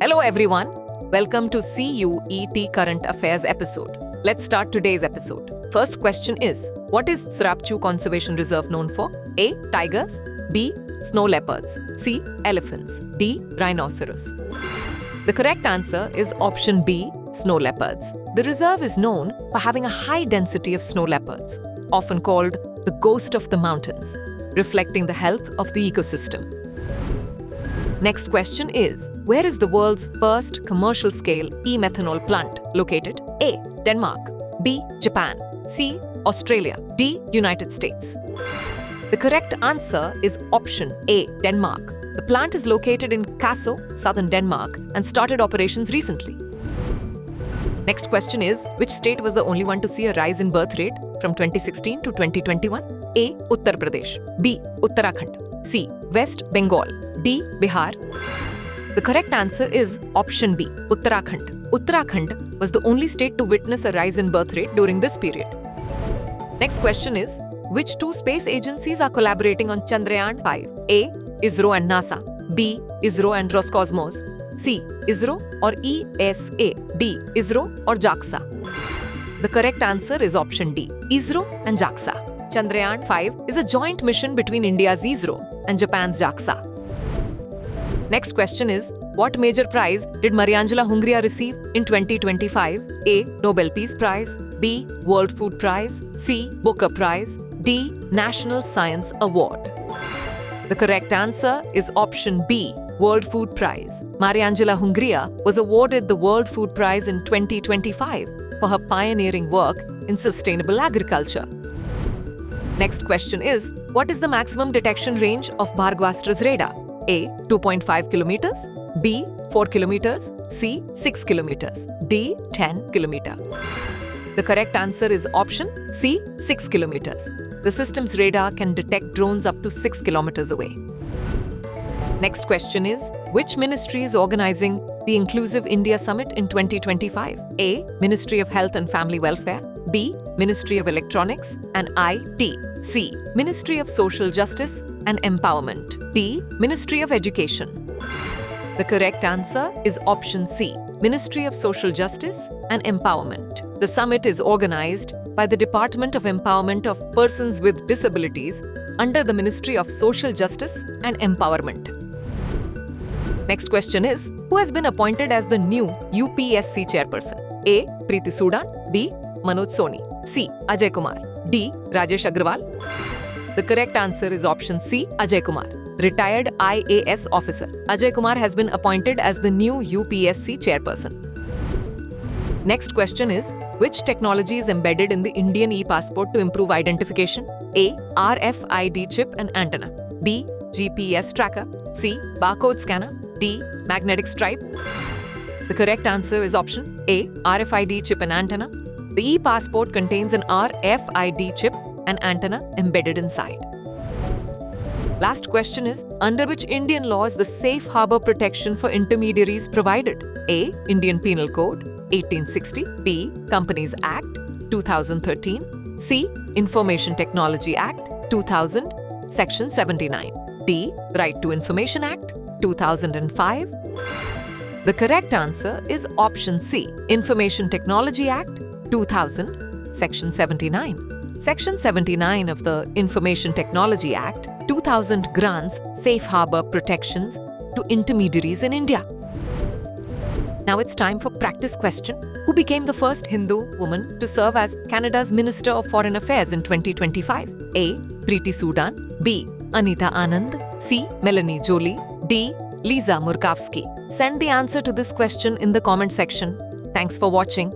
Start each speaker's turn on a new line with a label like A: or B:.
A: Hello everyone, welcome to CUET Current Affairs episode. Let's start today's episode. First question is, what is Tsarap Chu Conservation Reserve known for? A. Tigers, B. Snow leopards, C. Elephants, D. Rhinoceros. The correct answer is option B, snow leopards. The reserve is known for having a high density of snow leopards, often called the ghost of the mountains, reflecting the health of the ecosystem. Next question is, where is the world's first commercial-scale e-methanol plant located? A. Denmark, B. Japan, C. Australia, D. United States. The correct answer is option A, Denmark. The plant is located in Kasso, southern Denmark, and started operations recently. Next question is, which state was the only one to see a rise in birth rate from 2016 to 2021? A. Uttar Pradesh, B. Uttarakhand, C. West Bengal, D. Bihar. The correct answer is option B, Uttarakhand. Uttarakhand was the only state to witness a rise in birth rate during this period. Next question is, which two space agencies are collaborating on Chandrayaan-5? A. ISRO and NASA, B. ISRO and Roscosmos, C. ISRO or ESA, D. ISRO or JAXA. The correct answer is option D, ISRO and JAXA. Chandrayaan-5 is a joint mission between India's ISRO and Japan's JAXA. Next question is, what major prize did Mariangela Hungria receive in 2025? A. Nobel Peace Prize, B. World Food Prize, C. Booker Prize, D. National Science Award. The correct answer is option B, World Food Prize. Mariangela Hungria was awarded the World Food Prize in 2025 for her pioneering work in sustainable agriculture. Next question is, what is the maximum detection range of Bhargavastra's radar? A. 2.5 kilometers, B. 4 kilometers, C. 6 kilometers, D. 10 kilometers. The correct answer is option C, 6 kilometers. The system's radar can detect drones up to 6 kilometers away. Next question is, which ministry is organizing the Inclusive India Summit in 2025? A. Ministry of Health and Family Welfare, B. Ministry of Electronics and IT, C. Ministry of Social Justice and Empowerment, D. Ministry of Education. The correct answer is option C, Ministry of Social Justice and Empowerment. The summit is organized by the Department of Empowerment of Persons with Disabilities under the Ministry of Social Justice and Empowerment. Next question is, who has been appointed as the new UPSC Chairperson? A. Preeti Soudan, B. Manoj Soni, C. Ajay Kumar, D. Rajesh Agrawal. The correct answer is option C, Ajay Kumar. Retired IAS officer Ajay Kumar has been appointed as the new UPSC Chairperson. Next question is, which technology is embedded in the Indian e-passport to improve identification? A. RFID chip and antenna, B. GPS tracker, C. Barcode scanner, D. Magnetic stripe. The correct answer is option A, RFID chip and antenna. The e-passport contains an RFID chip and antenna embedded inside. Last question is, under which Indian law is the safe harbor protection for intermediaries provided? A. Indian Penal Code, 1860, B. Companies Act, 2013, C. Information Technology Act, 2000, Section 79, D. Right to Information Act, 2005. The correct answer is option C, Information Technology Act, 2000, Section 79. Section 79 of the Information Technology Act 2000 grants safe harbor protections to intermediaries in India. Now it's time for practice question. Who became the first Hindu woman to serve as Canada's Minister of Foreign Affairs in 2025? A. Preeti Soudan, B. Anita Anand, C. Melanie Jolie, D. Lisa Murkowski. Send the answer to this question in the comment section. Thanks for watching.